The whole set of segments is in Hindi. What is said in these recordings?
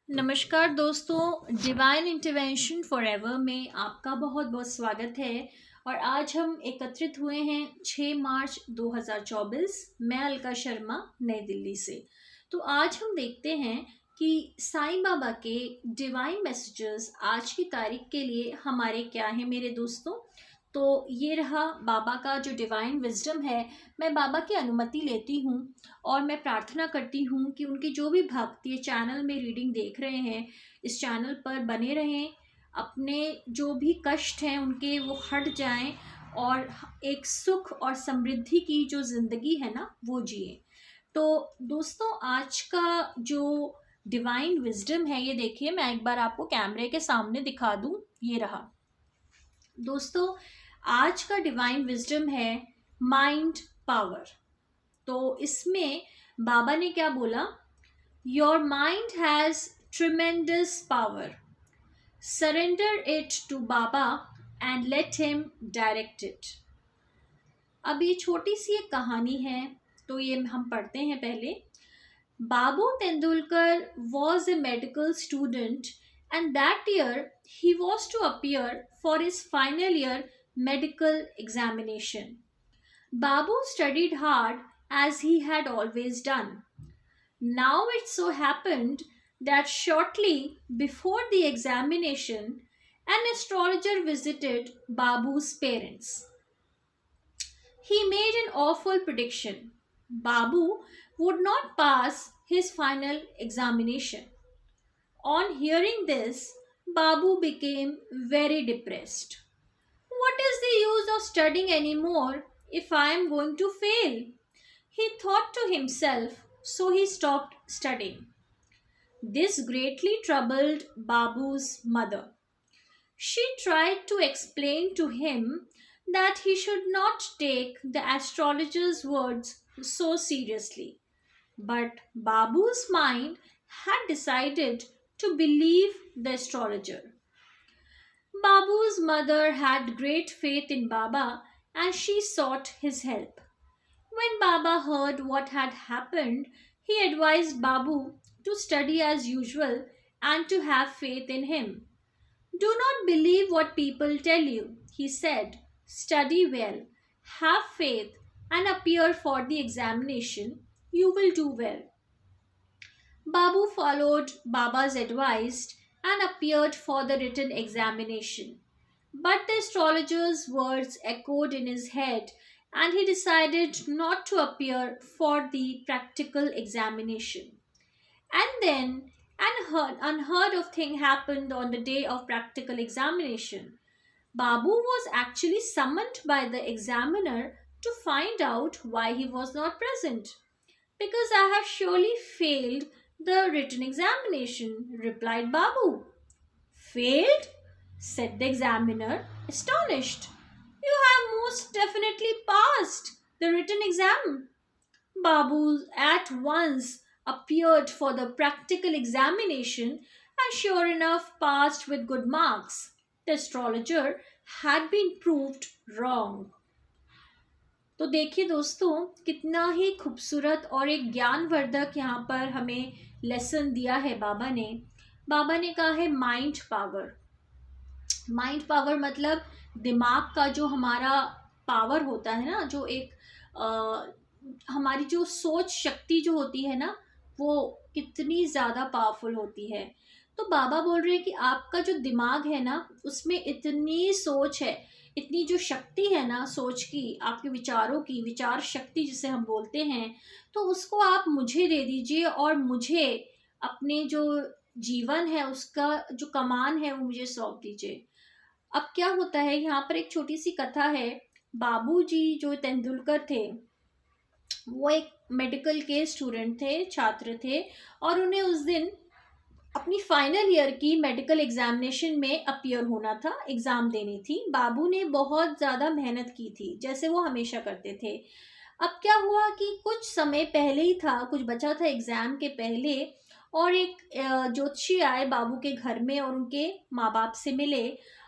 नमस्कार दोस्तों, डिवाइन इंटरवेंशन फॉरएवर में आपका बहुत बहुत स्वागत है। और आज हम एकत्रित हुए हैं 6 मार्च 2024। मैं अलका शर्मा, नई दिल्ली से। तो आज हम देखते हैं कि साईं बाबा के डिवाइन मैसेजेस आज की तारीख के लिए हमारे क्या हैं मेरे दोस्तों। तो ये रहा बाबा का जो डिवाइन विजडम है। मैं बाबा की अनुमति लेती हूँ और मैं प्रार्थना करती हूँ कि उनके जो भी भक्त ये चैनल में रीडिंग देख रहे हैं, इस चैनल पर बने रहें, अपने जो भी कष्ट हैं उनके वो हट जाएं और एक सुख और समृद्धि की जो ज़िंदगी है ना वो जिए। तो दोस्तों, आज का जो डिवाइन विजडम है, ये देखिए, मैं एक बार आपको कैमरे के सामने दिखा दूँ। ये रहा दोस्तों, आज का डिवाइन विजडम है माइंड पावर। तो इसमें बाबा ने क्या बोला? Your mind has tremendous power, surrender it to Baba and let him direct it. अब ये छोटी सी एक कहानी है, तो ये हम पढ़ते हैं पहले। Babu Tendulkar was a medical student, and that year he was to appear for his final year medical examination. Babu studied hard as he had always done. Now it so happened that shortly before the examination, an astrologer visited Babu's parents. He made an awful prediction. Babu would not pass his final examination. On hearing this, Babu became very depressed. What is the use of studying anymore if I am going to fail? He thought to himself, so he stopped studying. This greatly troubled Babu's mother. She tried to explain to him that he should not take the astrologer's words so seriously. But Babu's mind had decided to believe the astrologer. Babu's mother had great faith in Baba and she sought his help. When Baba heard what had happened, he advised Babu to study as usual and to have faith in him. Do not believe what people tell you, he said. Study well, have faith, and appear for the examination. You will do well. Babu followed Baba's advice and appeared for the written examination. But the astrologer's words echoed in his head, and he decided not to appear for the practical examination. And then an unheard of thing happened on the day of practical examination. Babu was actually summoned by the examiner to find out why he was not present. Because I have surely failed the written examination, replied Babu. Failed? Said the examiner, astonished. You have most definitely passed the written exam. Babu at once appeared for the practical examination and sure enough passed with good marks. The astrologer had been proved wrong. तो देखिए दोस्तों, कितना ही खूबसूरत और एक ज्ञानवर्धक यहाँ पर हमें लेसन दिया है बाबा ने। बाबा ने कहा है माइंड पावर। माइंड पावर मतलब दिमाग का जो हमारा पावर होता है ना, जो एक हमारी जो सोच शक्ति जो होती है ना, वो कितनी ज़्यादा पावरफुल होती है। तो बाबा बोल रहे हैं कि आपका जो दिमाग है ना, उसमें इतनी सोच है, इतनी जो शक्ति है ना सोच की, आपके विचारों की, विचार शक्ति जिसे हम बोलते हैं, तो उसको आप मुझे दे दीजिए और मुझे अपने जो जीवन है उसका जो कमान है वो मुझे सौंप दीजिए। अब क्या होता है, यहाँ पर एक छोटी सी कथा है। बाबूजी जो तेंदुलकर थे, वो एक मेडिकल के स्टूडेंट थे, छात्र थे, और उन्हें उस दिन अपनी फाइनल ईयर की मेडिकल एग्जामिनेशन में अपीयर होना था, एग्ज़ाम देनी थी। बाबू ने बहुत ज़्यादा मेहनत की थी, जैसे वो हमेशा करते थे। अब क्या हुआ कि कुछ समय पहले ही था, कुछ बचा था एग्ज़ाम के पहले, और एक ज्योतिषी आए बाबू के घर में और उनके माँ बाप से मिले।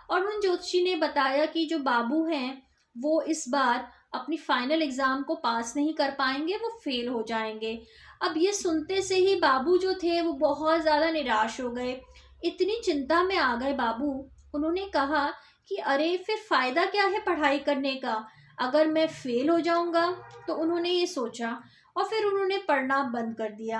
और उन ज्योतिषी ने बताया कि जो बाबू हैं वो इस बार अपनी फाइनल एग्ज़ाम को पास नहीं कर पाएंगे, वो फेल हो जाएंगे। अब ये सुनते से ही बाबू जो थे वो बहुत ज़्यादा निराश हो गए, इतनी चिंता में आ गए बाबू। उन्होंने कहा कि अरे फिर फ़ायदा क्या है पढ़ाई करने का, अगर मैं फ़ेल हो जाऊंगा। तो उन्होंने ये सोचा और फिर उन्होंने पढ़ना बंद कर दिया।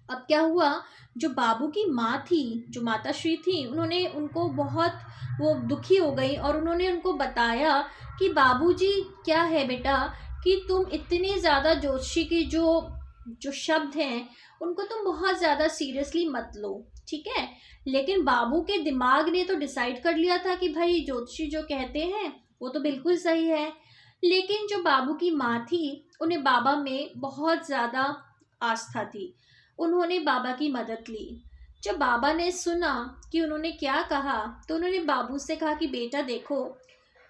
अब क्या हुआ, जो बाबू की माँ थी, जो माताश्री थी, उन्होंने उनको बहुत वो दुखी हो गई और उन्होंने उनको बताया कि बाबूजी क्या है बेटा, कि तुम इतने ज़्यादा ज्योतिषी की जो जो शब्द हैं उनको तुम बहुत ज़्यादा सीरियसली मत लो, ठीक है। लेकिन बाबू के दिमाग ने तो डिसाइड कर लिया था कि भाई ज्योतिषी जो कहते हैं वो तो बिल्कुल सही है। लेकिन जो बाबू की माँ थी, उन्हें बाबा में बहुत ज़्यादा आस्था थी। उन्होंने बाबा की मदद ली। जब बाबा ने सुना कि उन्होंने क्या कहा, तो उन्होंने बाबू से कहा कि बेटा देखो,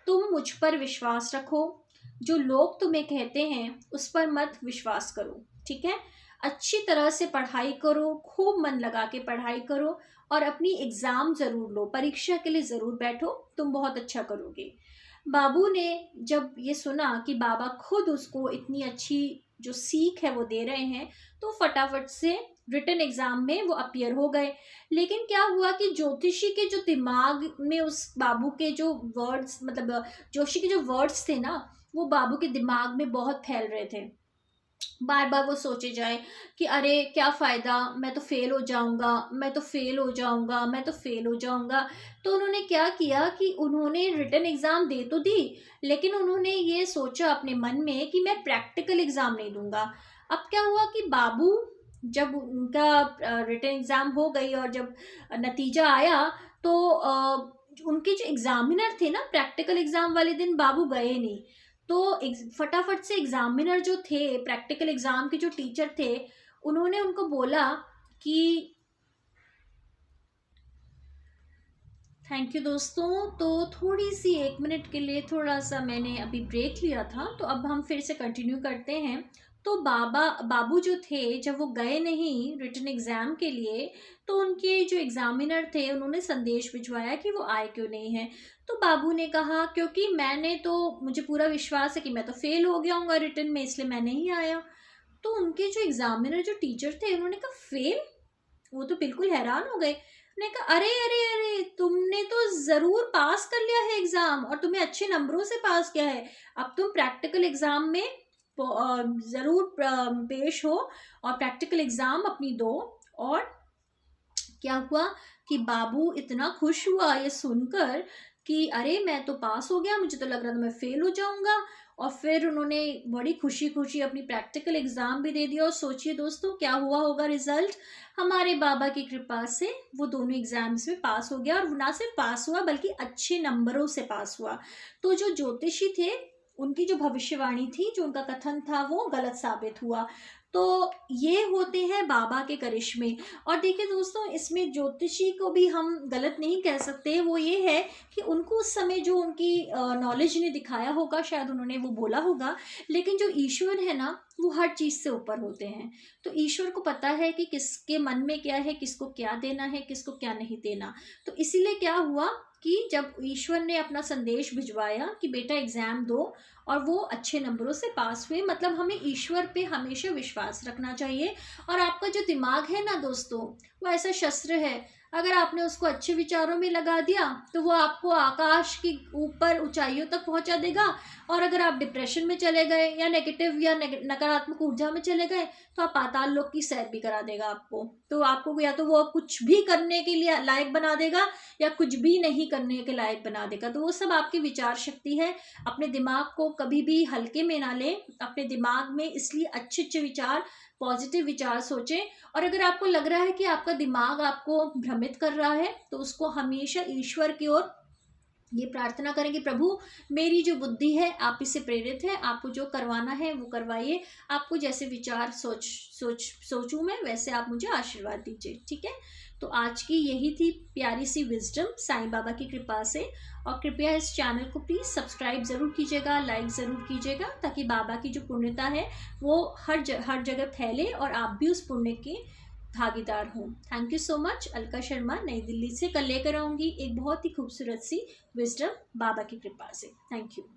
तुम मुझ पर विश्वास रखो, जो लोग तुम्हें कहते हैं उस पर मत विश्वास करो, ठीक है। अच्छी तरह से पढ़ाई करो, खूब मन लगा के पढ़ाई करो और अपनी एग्ज़ाम ज़रूर लो, परीक्षा के लिए ज़रूर बैठो, तुम बहुत अच्छा करोगे। बाबू ने जब ये सुना कि बाबा खुद उसको इतनी अच्छी जो सीख है वो दे रहे हैं, तो फटाफट से रिटन एग्जाम में वो अपीयर हो गए। लेकिन क्या हुआ कि ज्योतिषी के जो दिमाग में उस बाबू के जो वर्ड्स, मतलब जोशी के जो वर्ड्स थे ना, वो बाबू के दिमाग में बहुत फैल रहे थे। बार बार वो सोचे जाए कि अरे क्या फ़ायदा, मैं तो फेल हो जाऊंगा, मैं तो फेल हो जाऊंगा, मैं तो फेल हो जाऊंगा। तो उन्होंने क्या किया कि उन्होंने रिटन एग्ज़ाम दे तो दी, लेकिन उन्होंने ये सोचा अपने मन में कि मैं प्रैक्टिकल एग्ज़ाम नहीं दूंगा। अब क्या हुआ कि बाबू, जब उनका रिटन एग्ज़ाम हो गई और जब नतीजा आया, तो उनके जो एग्ज़ामिनर थे ना, प्रैक्टिकल एग्ज़ाम वाले दिन बाबू गए नहीं। तो फटाफट से एग्जामिनर जो थे, प्रैक्टिकल एग्जाम के जो टीचर थे, उन्होंने उनको बोला कि थैंक यू दोस्तों। तो थोड़ी सी 1 मिनट के लिए थोड़ा सा मैंने अभी ब्रेक लिया था, तो अब हम फिर से कंटिन्यू करते हैं। तो बाबू जो थे, जब वो गए नहीं रिटन एग्ज़ाम के लिए, तो उनके जो एग्ज़ामिनर थे उन्होंने संदेश भिजवाया कि वो आए क्यों नहीं है। तो बाबू ने कहा क्योंकि मुझे पूरा विश्वास है कि मैं तो फेल हो गया हूँ रिटन में, इसलिए मैं नहीं आया। तो उनके जो एग्ज़ामिनर जो टीचर थे, उन्होंने कहा फेल? वो तो बिल्कुल हैरान हो गए। उन्होंने कहा अरे अरे अरे, तुमने तो ज़रूर पास कर लिया है एग्ज़ाम और तुम्हें अच्छे नंबरों से पास किया है। अब तुम प्रैक्टिकल एग्ज़ाम में ज़रूर पेश हो और प्रैक्टिकल एग्ज़ाम अपनी दो। और क्या हुआ कि बाबू इतना खुश हुआ ये सुनकर कि अरे मैं तो पास हो गया, मुझे तो लग रहा था मैं फेल हो जाऊंगा। और फिर उन्होंने बड़ी खुशी खुशी अपनी प्रैक्टिकल एग्ज़ाम भी दे दिया। और सोचिए दोस्तों क्या हुआ होगा रिजल्ट, हमारे बाबा की कृपा से वो दोनों एग्ज़ाम्स में पास हो गया, और ना सिर्फ पास हुआ बल्कि अच्छे नंबरों से पास हुआ। तो जो ज्योतिषी थे, उनकी जो भविष्यवाणी थी, जो उनका कथन था, वो गलत साबित हुआ। तो ये होते हैं बाबा के करिश्मे। और देखिए दोस्तों, इसमें ज्योतिषी को भी हम गलत नहीं कह सकते। वो ये है कि उनको उस समय जो उनकी नॉलेज ने दिखाया होगा, शायद उन्होंने वो बोला होगा, लेकिन जो ईश्वर है ना, वो हर चीज़ से ऊपर होते हैं। तो ईश्वर को पता है कि किसके मन में क्या है, किसको क्या देना है, किसको क्या नहीं देना। तो इसीलिए क्या हुआ कि जब ईश्वर ने अपना संदेश भिजवाया कि बेटा एग्ज़ाम दो, और वो अच्छे नंबरों से पास हुए, मतलब हमें ईश्वर पे हमेशा विश्वास रखना चाहिए। और आपका जो दिमाग है ना दोस्तों, वो ऐसा शस्त्र है, अगर आपने उसको अच्छे विचारों में लगा दिया तो वो आपको आकाश की ऊपर ऊंचाइयों तक पहुंचा देगा। और अगर आप डिप्रेशन में चले गए या नेगेटिव या नकारात्मक ऊर्जा में चले गए, तो आप पाताल लोक की सैर भी करा देगा आपको। तो आपको या तो वो कुछ भी करने के लिए लायक बना देगा, या कुछ भी नहीं करने के लायक बना देगा। तो वो सब आपकी विचार शक्ति है। अपने दिमाग को कभी भी हल्के में ना लें, अपने दिमाग में इसलिए अच्छे अच्छे विचार, पॉजिटिव विचार सोचें। और अगर आपको लग रहा है कि आपका दिमाग आपको भ्रमित कर रहा है, तो उसको हमेशा ईश्वर की ओर ये प्रार्थना करें कि प्रभु, मेरी जो बुद्धि है आप इससे प्रेरित है, आपको जो करवाना है वो करवाइए, आपको जैसे विचार सोचूं मैं, वैसे आप मुझे आशीर्वाद दीजिए, ठीक है। तो आज की यही थी प्यारी सी विजडम साईं बाबा की कृपा से। और कृपया इस चैनल को प्लीज़ सब्सक्राइब ज़रूर कीजिएगा, लाइक ज़रूर कीजिएगा, ताकि बाबा की जो पुण्यता है वो हर जगह फैले और आप भी उस पुण्य के भागीदार हूँ। Thank you so much. Alka Sharma, नई दिल्ली से। कल लेकर आऊँगी एक बहुत ही खूबसूरत सी विजडम बाबा की कृपा से। Thank you.